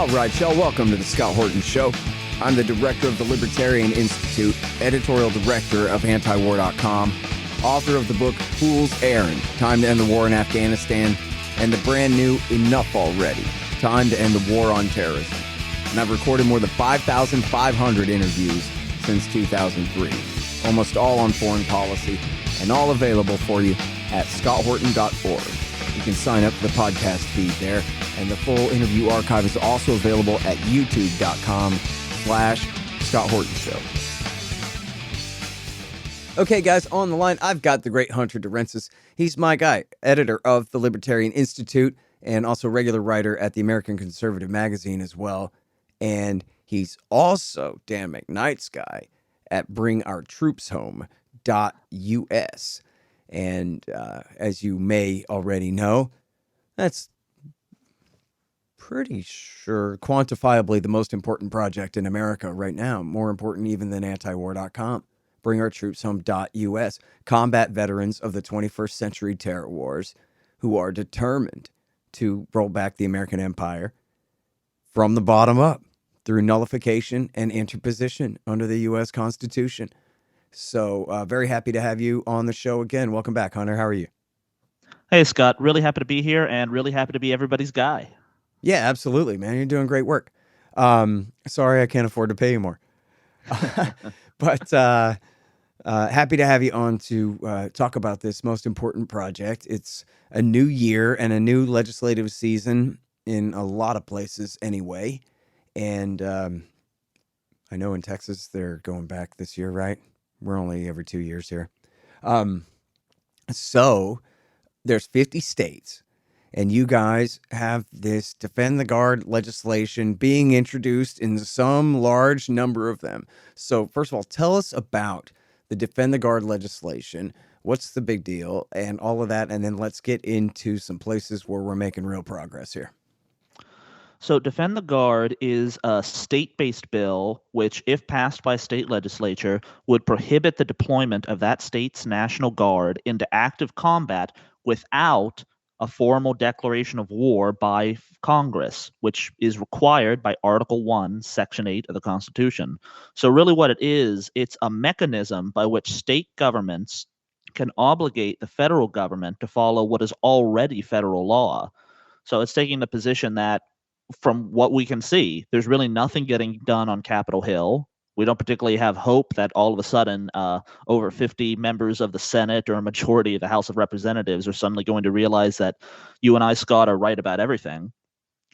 All right, y'all, welcome to the Scott Horton Show. I'm the director of the Libertarian Institute, editorial director of antiwar.com, author of the book Fool's Errand, Time to End the War in Afghanistan, and the brand new Enough Already, Time to End the War on Terrorism. And I've recorded more than 5,500 interviews since 2003, almost all on foreign policy, and all available for you at scotthorton.org. You can sign up for the podcast feed there, and the full interview archive is also available at youtube.com/Scott Horton Show. Okay, guys, on the line, I've got the great Hunter DeRensis. He's my guy, editor of the Libertarian Institute, and also regular writer at the American Conservative magazine as well. And he's also Dan McKnight's guy at bringourtroopshome.us. And as you may already know, that's pretty sure quantifiably the most important project in America right now, more important even than antiwar.com. Bringourtroopshome.us, combat veterans of the 21st century terror wars who are determined to roll back the American empire from the bottom up through nullification and interposition under the U.S. Constitution. So very happy to have you on the show again. Welcome back, Hunter. How are you? Hey, Scott. Really happy to be here and really happy to be everybody's guy. Yeah, absolutely, man. You're doing great work. Sorry I can't afford to pay you more. But happy to have you on to talk about this most important project. It's a new year and a new legislative season in a lot of places anyway. And I know in Texas they're going back this year, right? We're only every 2 years here. So there's 50 states, and you guys have this Defend the Guard legislation being introduced in some large number of them. So first of all, tell us about the Defend the Guard legislation. What's the big deal and all of that? And then let's get into some places where we're making real progress here. So Defend the Guard is a state-based bill which, if passed by state legislature, would prohibit the deployment of that state's National Guard into active combat without a formal declaration of war by Congress, which is required by Article 1, Section 8 of the Constitution. So really what it is, it's a mechanism by which state governments can obligate the federal government to follow what is already federal law. So it's taking the position that, from what we can see, there's really nothing getting done on Capitol Hill. We don't particularly have hope that all of a sudden over 50 members of the Senate or a majority of the House of Representatives are suddenly going to realize that you and I, Scott, are right about everything.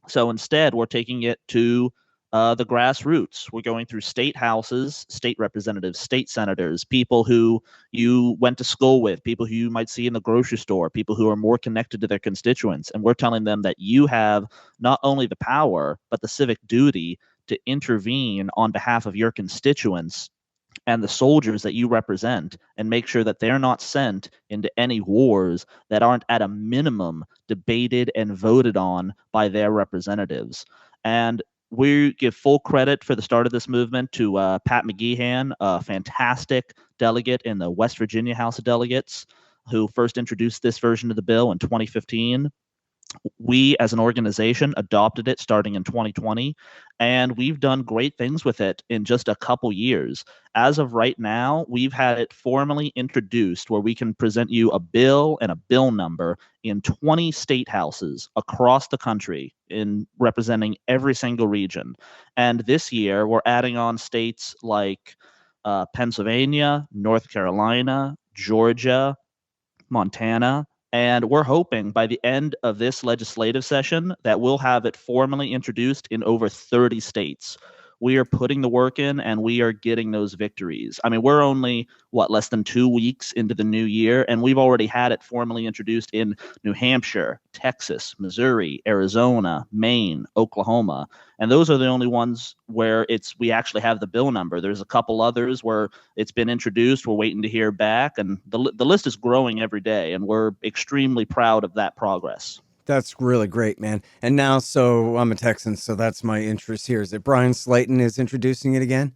So instead, we're taking it to the grassroots. We're going through state houses, state representatives, state senators, people who you went to school with, people who you might see in the grocery store, people who are more connected to their constituents. And we're telling them that you have not only the power, but the civic duty to intervene on behalf of your constituents and the soldiers that you represent and make sure that they're not sent into any wars that aren't at a minimum debated and voted on by their representatives. And we give full credit for the start of this movement to Pat McGeehan, a fantastic delegate in the West Virginia House of Delegates, who first introduced this version of the bill in 2015. We, as an organization, adopted it starting in 2020, and we've done great things with it in just a couple years. As of right now, we've had it formally introduced where we can present you a bill and a bill number in 20 state houses across the country, in representing every single region. And this year, we're adding on states like Pennsylvania, North Carolina, Georgia, Montana. And we're hoping by the end of this legislative session that we'll have it formally introduced in over 30 states. We are putting the work in and we are getting those victories. I mean, we're only, less than 2 weeks into the new year, and we've already had it formally introduced in New Hampshire, Texas, Missouri, Arizona, Maine, Oklahoma. And those are the only ones where we actually have the bill number. There's a couple others where it's been introduced. We're waiting to hear back. And the list is growing every day, and we're extremely proud of that progress. That's really great, man. And now, so I'm a Texan, so that's my interest here. Is it Brian Slayton is introducing it again?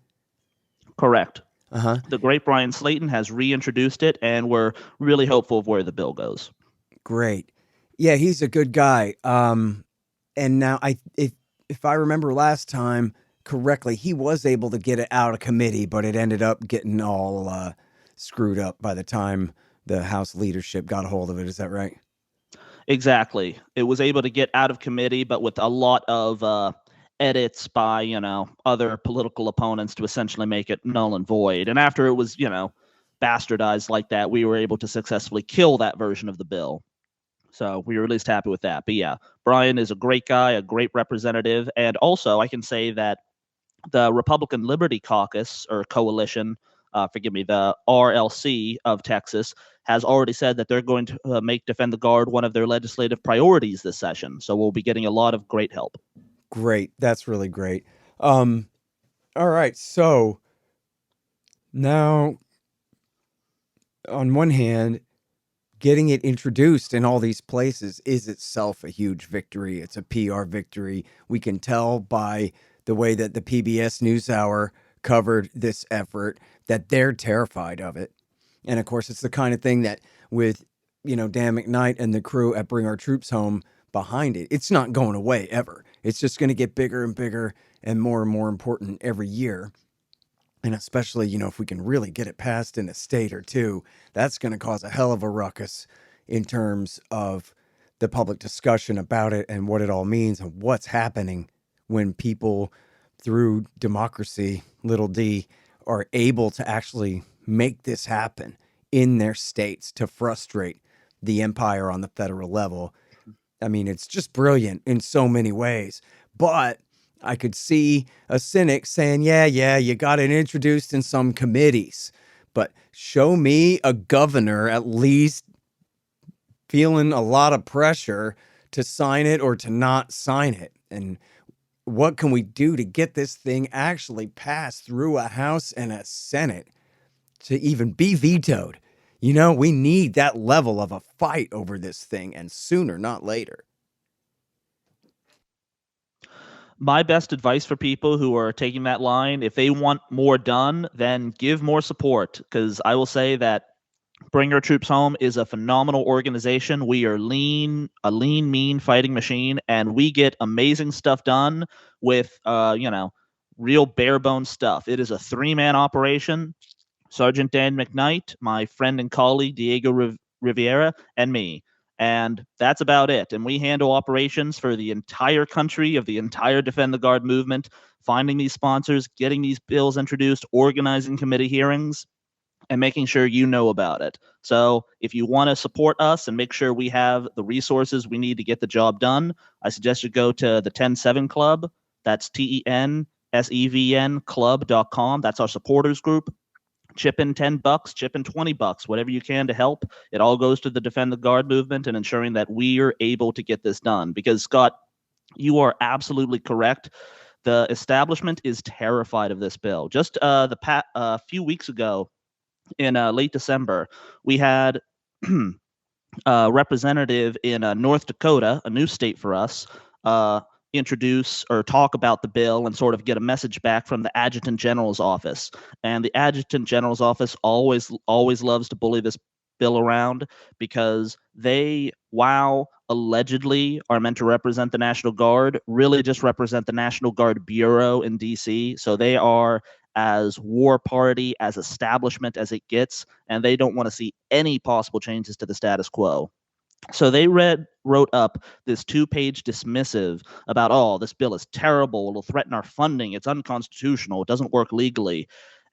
Correct. Uh-huh. The great Brian Slayton has reintroduced it, and we're really hopeful of where the bill goes. Great. Yeah, he's a good guy. And now if I remember last time correctly, he was able to get it out of committee, but it ended up getting all screwed up by the time the House leadership got a hold of it. Is that right? Exactly. It was able to get out of committee, but with a lot of edits by, other political opponents to essentially make it null and void. And after it was, bastardized like that, we were able to successfully kill that version of the bill. So we were at least happy with that. But yeah, Brian is a great guy, a great representative. And also, I can say that the Republican Liberty Caucus or Coalition, forgive me, the RLC of Texas has already said that they're going to make Defend the Guard one of their legislative priorities this session. So we'll be getting a lot of great help. Great. That's really great. All right. So now, on one hand, getting it introduced in all these places is itself a huge victory. It's a PR victory. We can tell by the way that the PBS NewsHour covered this effort that they're terrified of it. And of course, it's the kind of thing that with, Dan McKnight and the crew at Bring Our Troops Home behind it, it's not going away ever. It's just going to get bigger and bigger and more important every year. And especially, if we can really get it passed in a state or two, that's going to cause a hell of a ruckus in terms of the public discussion about it and what it all means and what's happening when people, through democracy, little d, are able to actually make this happen in their states to frustrate the empire on the federal level. I mean, it's just brilliant in so many ways. But I could see a cynic saying, yeah, you got it introduced in some committees, but show me a governor at least feeling a lot of pressure to sign it or to not sign it. And what can we do to get this thing actually passed through a House and a Senate to even be vetoed? We need that level of a fight over this thing, and sooner, not later. My best advice for people who are taking that line, if they want more done, then give more support. Because I will say that Bring Our Troops Home is a phenomenal organization. We are a lean, mean fighting machine, and we get amazing stuff done with, real bare bones stuff. It is a 3-man operation. Sergeant Dan McKnight, my friend and colleague Diego Riviera, and me. And that's about it. And we handle operations for the entire country of the entire Defend the Guard movement, finding these sponsors, getting these bills introduced, organizing committee hearings, and making sure you know about it. So if you want to support us and make sure we have the resources we need to get the job done, I suggest you go to the 107 Club. That's TENSEVN club.com. That's our supporters group. Chip in $10, chip in $20, whatever you can to help. It all goes to the Defend the Guard movement and ensuring that we are able to get this done. Because, Scott, you are absolutely correct. The establishment is terrified of this bill. Just a few weeks ago, in late December, we had a representative in North Dakota, a new state for us, introduce or talk about the bill and sort of get a message back from the Adjutant General's office. And the Adjutant General's office always loves to bully this bill around because they, while allegedly are meant to represent the National Guard, really just represent the National Guard Bureau in DC. So they are as war party, as establishment as it gets, and they don't want to see any possible changes to the status quo. So they wrote up this 2-page dismissive about, oh, this bill is terrible, it'll threaten our funding, it's unconstitutional, it doesn't work legally.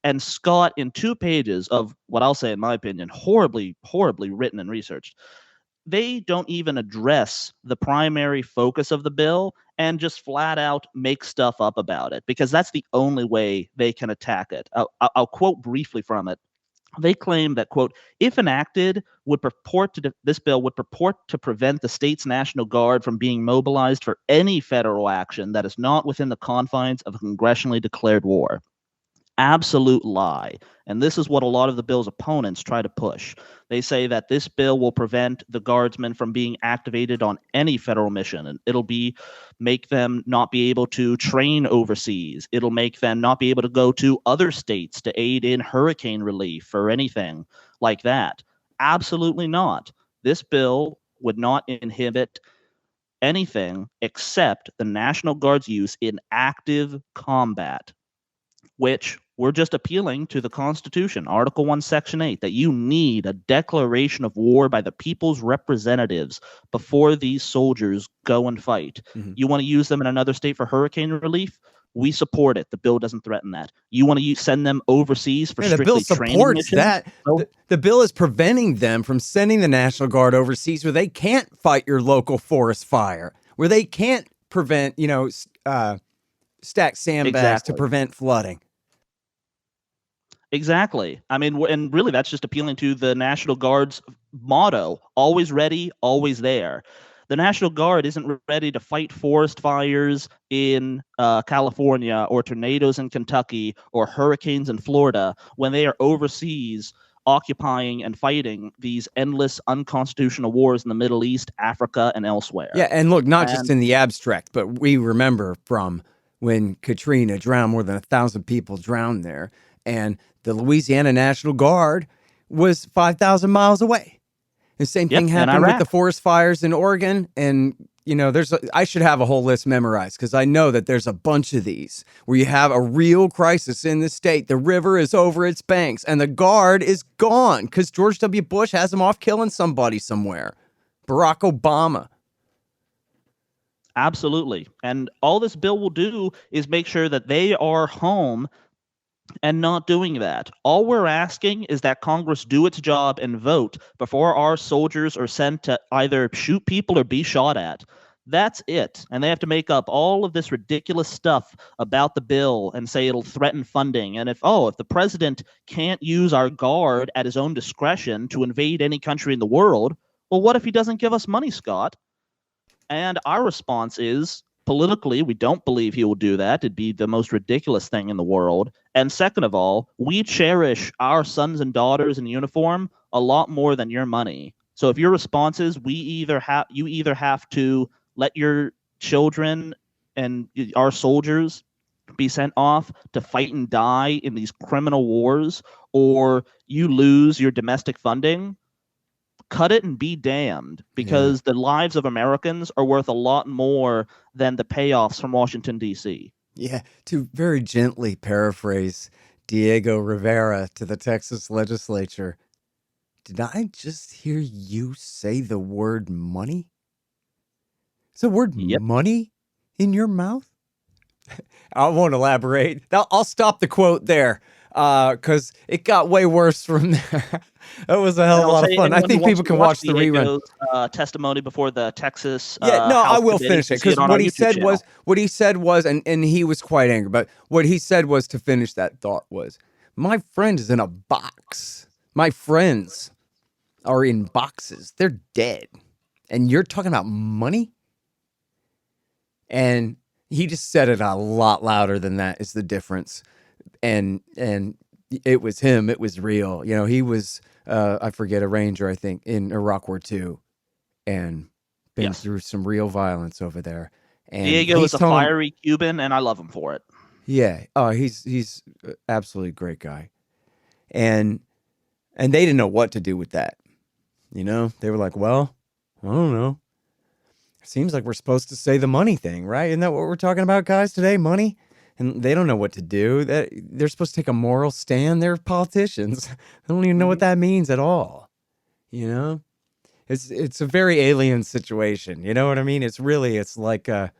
And Scott, in 2 pages of what I'll say, in my opinion, horribly written and researched, they don't even address the primary focus of the bill and just flat out make stuff up about it, because that's the only way they can attack it. I'll quote briefly from it. They claim that, quote, if enacted, this bill would purport to prevent the state's National Guard from being mobilized for any federal action that is not within the confines of a congressionally declared war. Absolute lie. And this is what a lot of the bill's opponents try to push. They say that this bill will prevent the guardsmen from being activated on any federal mission, and it'll make them not be able to train overseas. It'll make them not be able to go to other states to aid in hurricane relief or anything like that. Absolutely not. This bill would not inhibit anything except the National Guard's use in active combat, which we're just appealing to the Constitution, Article 1, Section 8, that you need a declaration of war by the people's representatives before these soldiers go and fight. Mhm. You want to use them in another state for hurricane relief? We support it. The bill doesn't threaten that. You want to send them overseas for Yeah, the bill strictly training supports missions? that. So- The bill is preventing them from sending the National Guard overseas where they can't fight your local forest fire, where they can't prevent, stack sandbags to Exactly. prevent flooding. Exactly. I mean, and really that's just appealing to the National Guard's motto, always ready, always there. The National Guard isn't ready to fight forest fires in California or tornadoes in Kentucky or hurricanes in Florida when they are overseas occupying and fighting these endless unconstitutional wars in the Middle East, Africa, and elsewhere. Yeah, and look, not just in the abstract, but we remember from when Katrina drowned, more than 1,000 people drowned there, and the Louisiana National Guard was 5,000 miles away. The same thing happened with the forest fires in Oregon. And, I should have a whole list memorized because I know that there's a bunch of these where you have a real crisis in the state. The river is over its banks and the Guard is gone because George W. Bush has them off killing somebody somewhere. Barack Obama. Absolutely. And all this bill will do is make sure that they are home and not doing that. All we're asking is that Congress do its job and vote before our soldiers are sent to either shoot people or be shot at. That's it. And they have to make up all of this ridiculous stuff about the bill and say it'll threaten funding. And if the president can't use our Guard at his own discretion to invade any country in the world, well, what if he doesn't give us money, Scott? And our response is, politically, we don't believe he will do that. It'd be the most ridiculous thing in the world. And second of all, we cherish our sons and daughters in uniform a lot more than your money. So if your response is you either have to let your children and our soldiers be sent off to fight and die in these criminal wars, or you lose your domestic funding, cut it and be damned, because the lives of Americans are worth a lot more than the payoffs from Washington, D.C. Yeah, to very gently paraphrase Diego Rivera to the Texas legislature, did I just hear you say the word money? Is the word money in your mouth? I won't elaborate. I'll stop the quote there because it got way worse from there. That was a hell of a lot of fun. I think people can watch the rerun. Testimony before the Texas. I will finish it because what he said was, and he was quite angry, but what he said was, to finish that thought, was, my friend is in a box. My friends are in boxes. They're dead. And you're talking about money? And he just said it a lot louder than that is the difference. And it was him. It was real. He was, I forget, a Ranger, I think, in Iraq War II, and been through some real violence over there. And Diego is a fiery Cuban, and I love him for it. Yeah. Oh, he's absolutely great guy. And they didn't know what to do with that. They were like, well, I don't know. Seems like we're supposed to say the money thing, right? Isn't that what we're talking about, guys, today? Money? And they don't know what to do. They're supposed to take a moral stand. They're politicians. They don't even know what that means at all. It's a very alien situation. You know what I mean? It's like a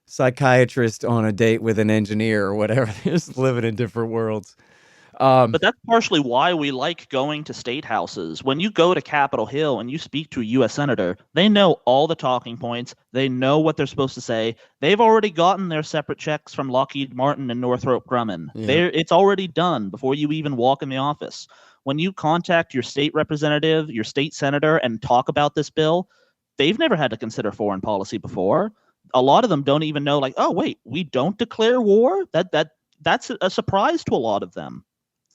psychiatrist on a date with an engineer or whatever. They're just living in different worlds. But that's partially why we like going to state houses. When you go to Capitol Hill and you speak to a U.S. senator, they know all the talking points. They know what they're supposed to say. They've already gotten their separate checks from Lockheed Martin and Northrop Grumman. Yeah. It's already done before you even walk in the office. When you contact your state representative, your state senator, and talk about this bill, they've never had to consider foreign policy before. A lot of them don't even know, like, oh, wait, we don't declare war? That's a surprise to a lot of them.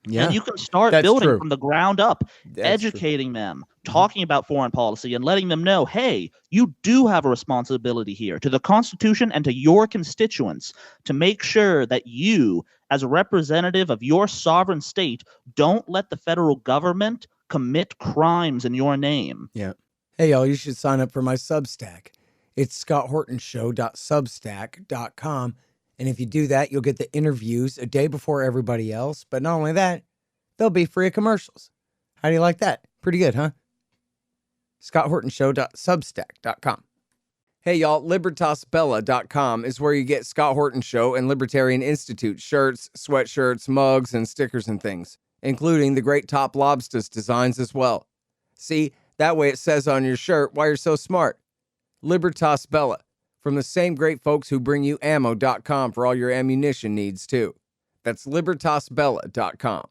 Yeah, and you can start building from the ground up, educating them, talking about foreign policy, and letting them know, hey, you do have a responsibility here to the Constitution and to your constituents to make sure that you, as a representative of your sovereign state, don't let the federal government commit crimes in your name. Yeah. Hey, y'all, you should sign up for my Substack. It's scotthortonshow.substack.com. And if you do that, you'll get the interviews a day before everybody else. But not only that, they'll be free of commercials. How do you like that? Pretty good, huh? scotthortonshow.substack.com. Hey, y'all, libertasbella.com is where you get Scott Horton Show and Libertarian Institute shirts, sweatshirts, mugs, and stickers and things, including the great Top Lobsters designs as well. See, that way it says on your shirt why you're so smart. Libertas Bella, from the same great folks who bring you ammo.com for all your ammunition needs, too. That's libertasbella.com.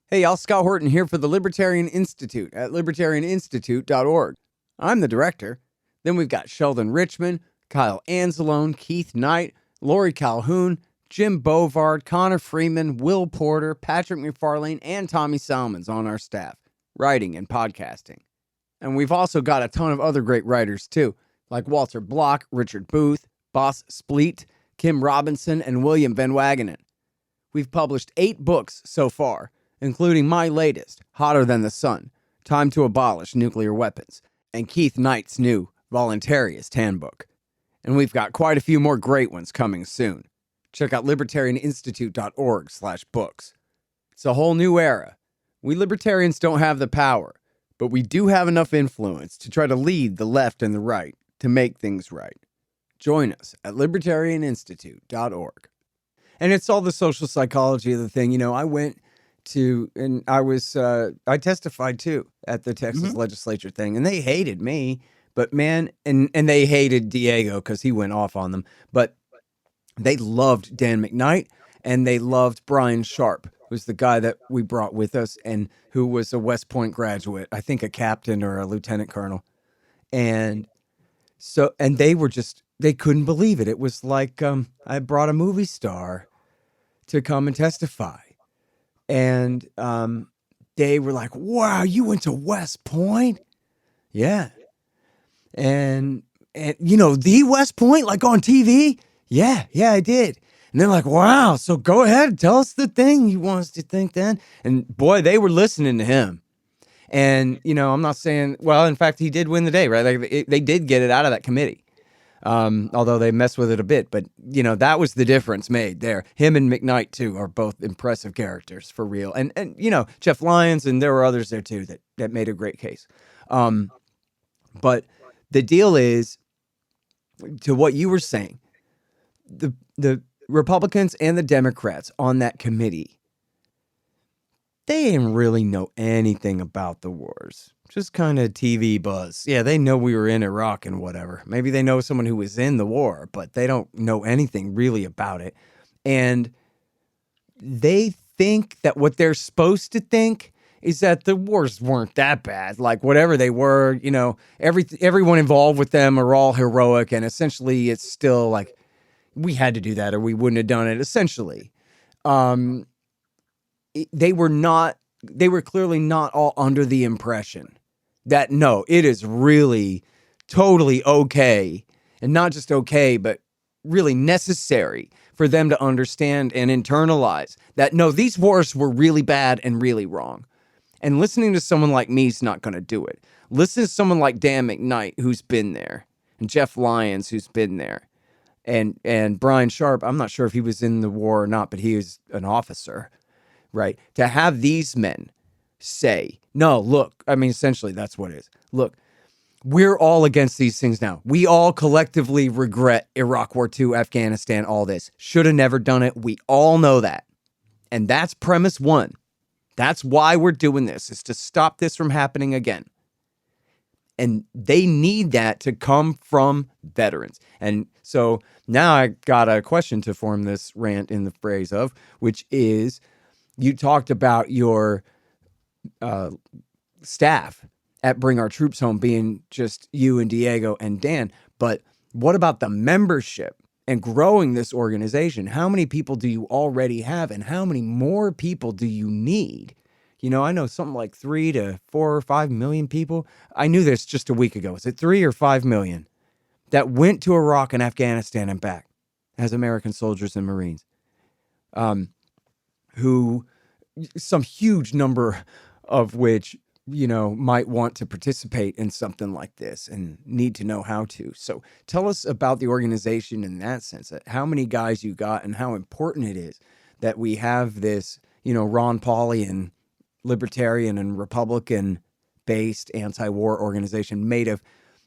Hey, y'all, Scott Horton here for the Libertarian Institute at libertarianinstitute.org. I'm the director. Then we've got Sheldon Richmond, Kyle Anzalone, Keith Knight, Lori Calhoun, Jim Bovard, Connor Freeman, Will Porter, Patrick McFarlane, and Tommy Salmons on our staff, writing and podcasting. And we've also got a ton of other great writers, too, like Walter Block, Richard Booth, Boss Spleet, Kim Robinson, and William Van Wagenen. We've published 8 books so far, including my latest, Hotter Than the Sun, Time to Abolish Nuclear Weapons, and Keith Knight's new Voluntarist Handbook. And we've got quite a few more great ones coming soon. Check out libertarianinstitute.org/books. It's a whole new era. We libertarians don't have the power, but we do have enough influence to try to lead the left and the right to make things right. Join us at libertarianinstitute.org. And it's all the social psychology of the thing. You know, I went to, and I testified too at the Texas legislature thing, and they hated me, but man, and they hated Diego because he went off on them, but they loved Dan McKnight, and they loved Brian Sharp, who's the guy that we brought with us and who was a West Point graduate, I think a captain or a lieutenant colonel. And so, and they couldn't believe it. It was like I brought a movie star to come and testify. And they were like, wow, you went to West Point? Yeah. And you know, the West Point, like on TV? Yeah, I did. And they're like, wow, so go ahead, tell us the thing you want us to think then. And boy, they were listening to him. And, you know, I'm not saying, well, in fact, he did win the day, right? Like, they did get it out of that committee. Although they messed with it a bit. But, you know, that was the difference made there. Him and McKnight, too, are both impressive characters for real. And you know, Jeff Lyons, and there were others there, too, that made a great case. But the deal is, to what you were saying, the Republicans and the Democrats on that committee, they didn't really know anything about the wars. Just kind of TV buzz. Yeah, they know we were in Iraq and whatever. Maybe they know someone who was in the war, but they don't know anything really about it. And they think that what they're supposed to think is that the wars weren't that bad. Like, whatever they were, you know, everyone involved with them are all heroic, and essentially it's still like, we had to do that or we wouldn't have done it, essentially. They were clearly not all under the impression that, no, it is really totally okay, and not just okay, but really necessary for them to understand and internalize that, no, these wars were really bad and really wrong. And listening to someone like me is not going to do it. Listen to someone like Dan McKnight, who's been there, and Jeff Lyons, who's been there, and Brian Sharp. I'm not sure if he was in the war or not, but he was an officer, right? To have these men say, no, look, I mean, essentially that's what it is. Look, we're all against these things now. We all collectively regret Iraq War II, Afghanistan, all this. Should have never done it. We all know that. And that's premise one. That's why we're doing this, is to stop this from happening again. And they need that to come from veterans. And so now I got a question to form this rant in the phrase of, which is, you talked about your staff at Bring Our Troops Home being just you and Diego and Dan. But what about the membership and growing this organization? How many people do you already have, and how many more people do you need? You know, I know something like 3 to 4 or 5 million people. I knew this just a week ago. Is it 3 or 5 million that went to Iraq and Afghanistan and back as American soldiers and Marines? Who, some huge number of which might want to participate in something like this and need to know how to. So tell us about the organization in that sense. How many guys you got and how important it is that we have this, Ron Paulian, libertarian and Republican based anti-war organization made of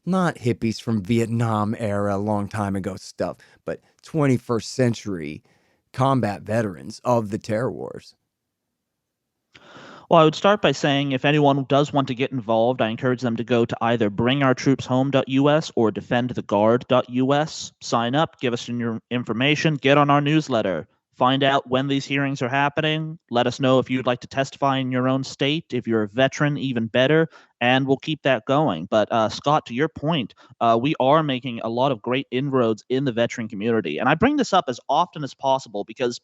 not hippies from Vietnam era, long time ago stuff, but 21st century combat veterans of the terror wars. Well, I would start by saying if anyone does want to get involved, I encourage them to go to either bringourtroopshome.us or defendtheguard.us. Sign up, give us your information, get on our newsletter, find out when these hearings are happening, let us know if you'd like to testify in your own state. If you're a veteran, even better, and we'll keep that going. But Scott, to your point, we are making a lot of great inroads in the veteran community. And I bring this up as often as possible because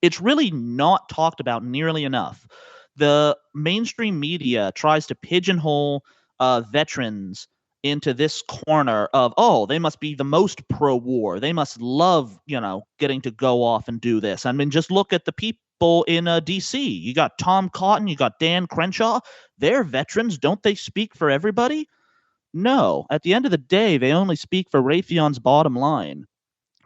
it's really not talked about nearly enough. The mainstream media tries to pigeonhole veterans into this corner of, oh, they must be the most pro-war. They must love, getting to go off and do this. I mean, just look at the people in D.C. You got Tom Cotton, you got Dan Crenshaw. They're veterans. Don't they speak for everybody? No. At the end of the day, they only speak for Raytheon's bottom line.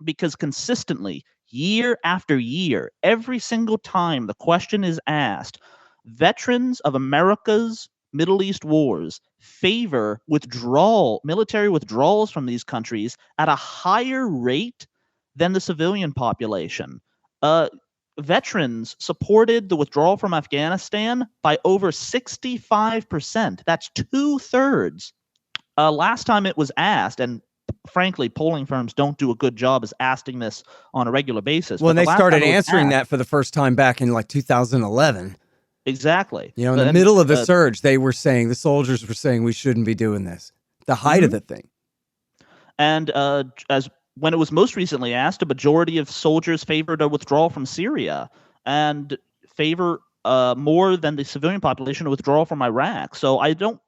Because consistently, year after year, every single time the question is asked, veterans of America's Middle East wars favor military withdrawals from these countries at a higher rate than the civilian population. Veterans supported the withdrawal from Afghanistan by over 65%. That's 2/3. Last time it was asked, and frankly, polling firms don't do a good job as asking this on a regular basis. Well, they started answering that for the first time back in like 2011. Exactly. In the middle of the surge, the soldiers were saying we shouldn't be doing this. The height of the thing. And as when it was most recently asked, a majority of soldiers favored a withdrawal from Syria and favor more than the civilian population a withdrawal from Iraq. So I think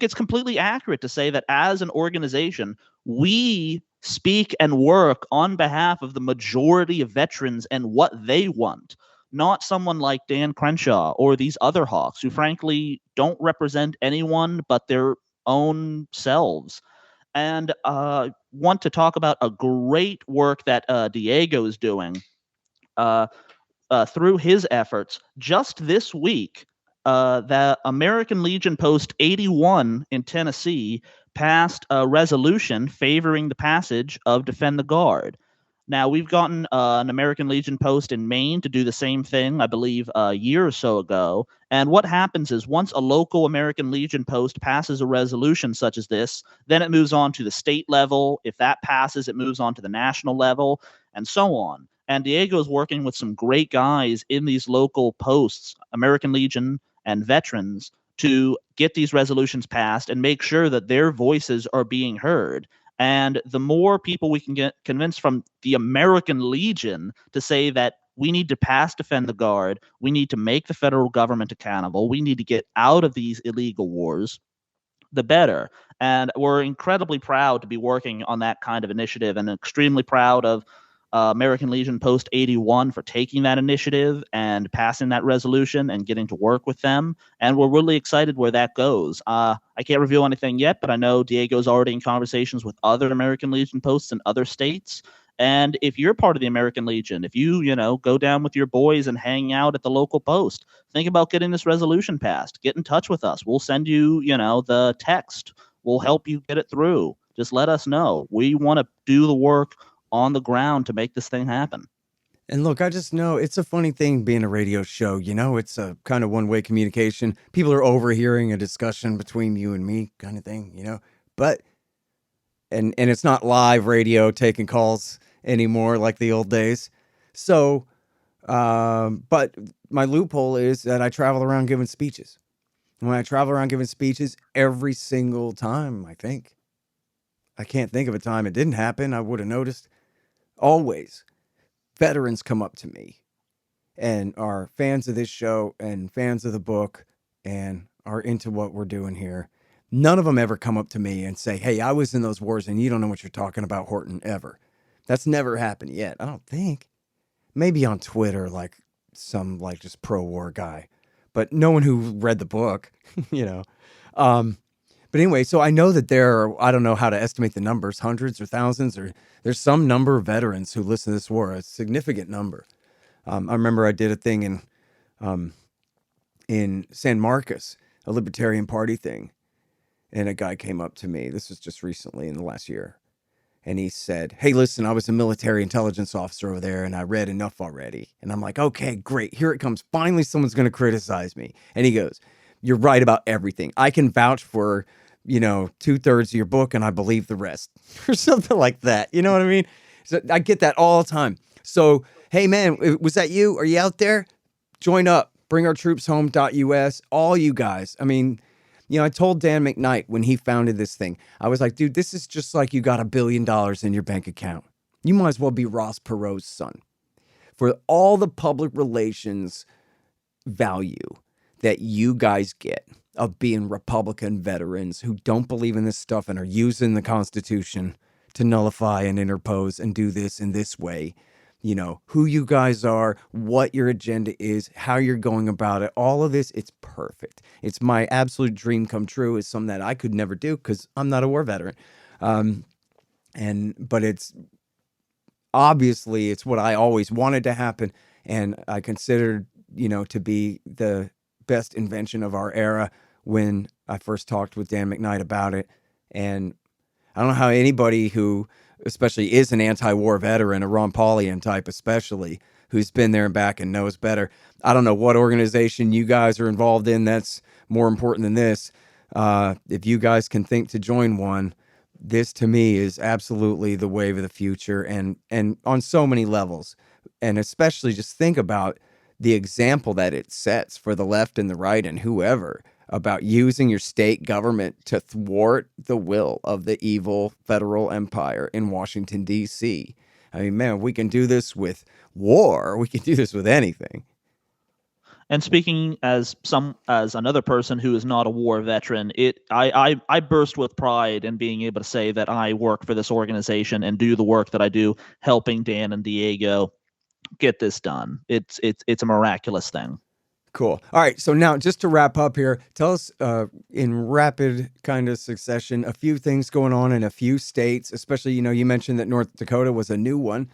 it's completely accurate to say that as an organization, we speak and work on behalf of the majority of veterans and what they want, not someone like Dan Crenshaw or these other hawks who frankly don't represent anyone but their own selves. And want to talk about a great work that Diego is doing through his efforts. Just this week, the American Legion Post 81 in Tennessee passed a resolution favoring the passage of Defend the Guard. Now, we've gotten an American Legion Post in Maine to do the same thing, I believe, a year or so ago. And what happens is once a local American Legion Post passes a resolution such as this, then it moves on to the state level. If that passes, it moves on to the national level, and so on. And Diego is working with some great guys in these local posts, American Legion and veterans, to get these resolutions passed and make sure that their voices are being heard. And the more people we can get convinced from the American Legion to say that we need to pass Defend the Guard, we need to make the federal government accountable, we need to get out of these illegal wars, the better. And we're incredibly proud to be working on that kind of initiative and extremely proud of American Legion Post 81 for taking that initiative and passing that resolution and getting to work with them. And we're really excited where that goes. I can't reveal anything yet, but I know Diego's already in conversations with other American Legion posts in other states. And if you're part of the American Legion, if you, go down with your boys and hang out at the local post, think about getting this resolution passed. Get in touch with us. We'll send you, the text. We'll help you get it through. Just let us know. We want to do the work on the ground to make this thing happen. And look, I just know it's a funny thing being a radio show. It's a kind of one-way communication. People are overhearing a discussion between you and me kind of thing, but and it's not live radio taking calls anymore like the old days. So, but my loophole is that I travel around giving speeches. And when I travel around giving speeches, every single time, I can't think of a time it didn't happen. I would have noticed. Always, veterans come up to me and are fans of this show and fans of the book and are into what we're doing here. None of them ever come up to me and say, hey, I was in those wars and you don't know what you're talking about, Horton, ever. That's never happened yet, I don't think. Maybe on Twitter, like some just pro-war guy. but no one who read the book, you know. But anyway, so I know that there are, I don't know how to estimate the numbers, hundreds or thousands, or there's some number of veterans who listen to this war, a significant number. I remember I did a thing in San Marcos, a Libertarian Party thing, and a guy came up to me. This was just recently in the last year. And he said, hey, listen, I was a military intelligence officer over there and I read enough already. And I'm like, okay, great. Here it comes. Finally, someone's going to criticize me. And he goes, you're right about everything. I can vouch for, 2/3 of your book and I believe the rest or something like that. You know what I mean? So I get that all the time. So, hey, man, was that you? Are you out there? Join up. BringOurTroopsHome.us. All you guys. I mean, I told Dan McKnight when he founded this thing, I was like, dude, this is just like you got $1 billion in your bank account. You might as well be Ross Perot's son. For all the public relations value that you guys get of being Republican veterans who don't believe in this stuff and are using the Constitution to nullify and interpose and do this in this way, who you guys are, what your agenda is, how you're going about it, all of this, it's perfect. It's my absolute dream come true. It's something that I could never do because I'm not a war veteran. But it's obviously it's what I always wanted to happen. And I considered, to be the best invention of our era when I first talked with Dan McKnight about it. And I don't know how anybody who especially is an anti-war veteran, a Ron Paulian type especially, who's been there and back and knows better. I don't know what organization you guys are involved in that's more important than this. If you guys can think to join one, this to me is absolutely the wave of the future and on so many levels. And especially just think about the example that it sets for the left and the right and whoever about using your state government to thwart the will of the evil federal empire in Washington, D.C. I mean, man, we can do this with war. We can do this with anything. And speaking as another person who is not a war veteran, I burst with pride in being able to say that I work for this organization and do the work that I do, helping Dan and Diego get this done. It's a miraculous thing. Cool. All right. So now just to wrap up here, tell us in rapid kind of succession, a few things going on in a few states, especially, you mentioned that North Dakota was a new one.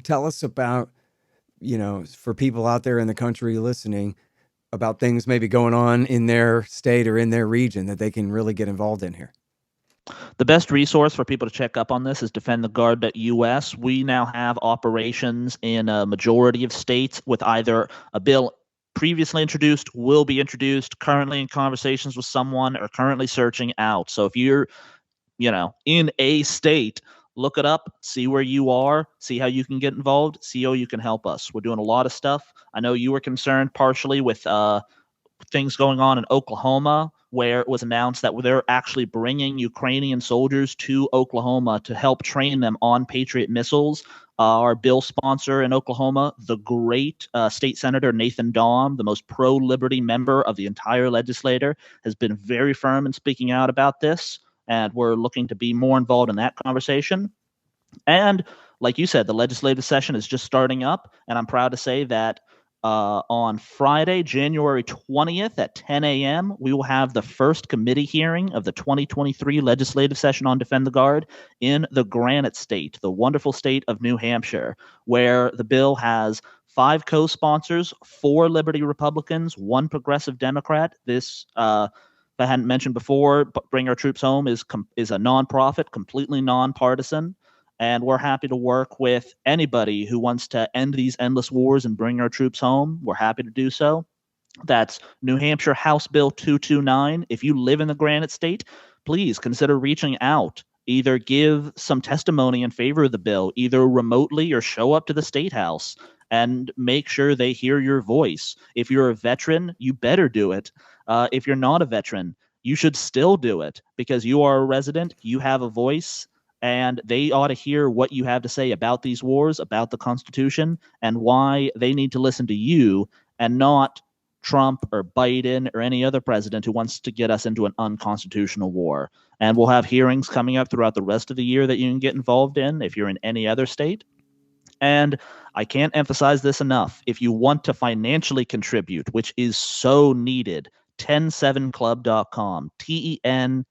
Tell us about, for people out there in the country listening, about things maybe going on in their state or in their region that they can really get involved in here. The best resource for people to check up on this is defendtheguard.us. We now have operations in a majority of states with either a bill previously introduced, will be introduced, currently in conversations with someone, or currently searching out. So if you're, in a state, look it up, see where you are, see how you can get involved, see how you can help us. We're doing a lot of stuff. I know you were concerned partially with things going on in Oklahoma, where it was announced that they're actually bringing Ukrainian soldiers to Oklahoma to help train them on Patriot missiles. Our bill sponsor in Oklahoma, the great State Senator Nathan Dahm, the most pro-liberty member of the entire legislature, has been very firm in speaking out about this, and we're looking to be more involved in that conversation. And like you said, the legislative session is just starting up, and I'm proud to say that on Friday, January 20th at 10 a.m., we will have the first committee hearing of the 2023 legislative session on Defend the Guard in the Granite State, the wonderful state of New Hampshire, where the bill has 5 co-sponsors, 4 Liberty Republicans, 1 Progressive Democrat. This, if I hadn't mentioned before, Bring Our Troops Home is a nonprofit, completely nonpartisan. And we're happy to work with anybody who wants to end these endless wars and bring our troops home. We're happy to do so. That's New Hampshire House Bill 229. If you live in the Granite State, please consider reaching out. Either give some testimony in favor of the bill, either remotely or show up to the State House and make sure they hear your voice. If you're a veteran, you better do it. If you're not a veteran, you should still do it because you are a resident, you have a voice, and they ought to hear what you have to say about these wars, about the Constitution, and why they need to listen to you and not Trump or Biden or any other president who wants to get us into an unconstitutional war. And we'll have hearings coming up throughout the rest of the year that you can get involved in if you're in any other state. And I can't emphasize this enough. If you want to financially contribute, which is so needed, 107club.com, TENSEVN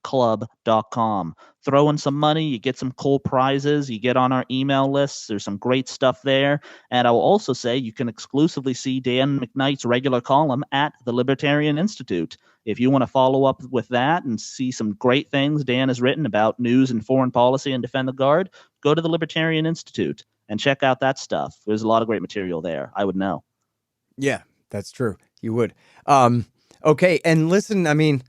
club.com. Throw in some money, you get some cool prizes, you get on our email lists. There's some great stuff there. And I will also say you can exclusively see Dan McKnight's regular column at the Libertarian Institute. If you want to follow up with that and see some great things Dan has written about news and foreign policy and Defend the Guard, go to the Libertarian Institute and check out that stuff. There's a lot of great material there. I would know. Yeah, that's true. You would. Okay, and listen, I mean,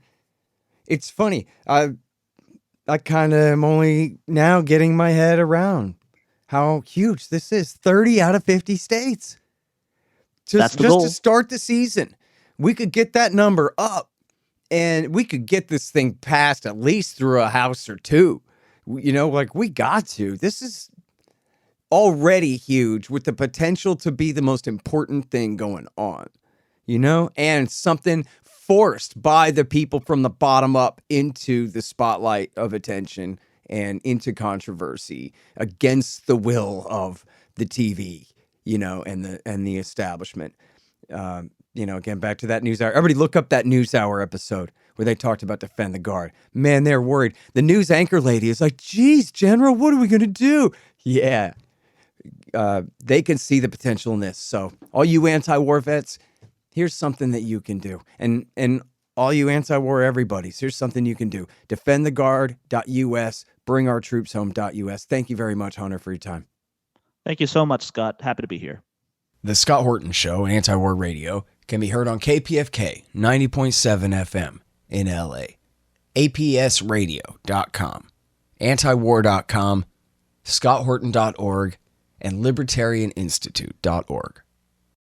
it's funny. I kind of am only now getting my head around how huge this is. 30 out of 50 states. That's the Just goal. to start the season, we could get that number up, and we could get this thing passed at least through a house or two. You know, like, we got to. This is already huge with the potential to be the most important thing going on, you know, and something forced by the people from the bottom up into the spotlight of attention and into controversy against the will of the TV, you know, and the establishment. You know, again, back to that news hour. Everybody look up that news hour episode where they talked about Defend the Guard. Man, they're worried. The news anchor lady is like, geez, General, what are we going to do? Yeah. They can see the potential in this. So all you anti-war vets, here's something that you can do. And all you anti-war everybody's, here's something you can do. Defendtheguard.us, bringourtroopshome.us. Thank you very much, Hunter, for your time. Thank you so much, Scott. Happy to be here. The Scott Horton Show, Anti-War Radio, can be heard on KPFK 90.7 FM in LA, APSradio.com, antiwar.com, scotthorton.org, and libertarianinstitute.org.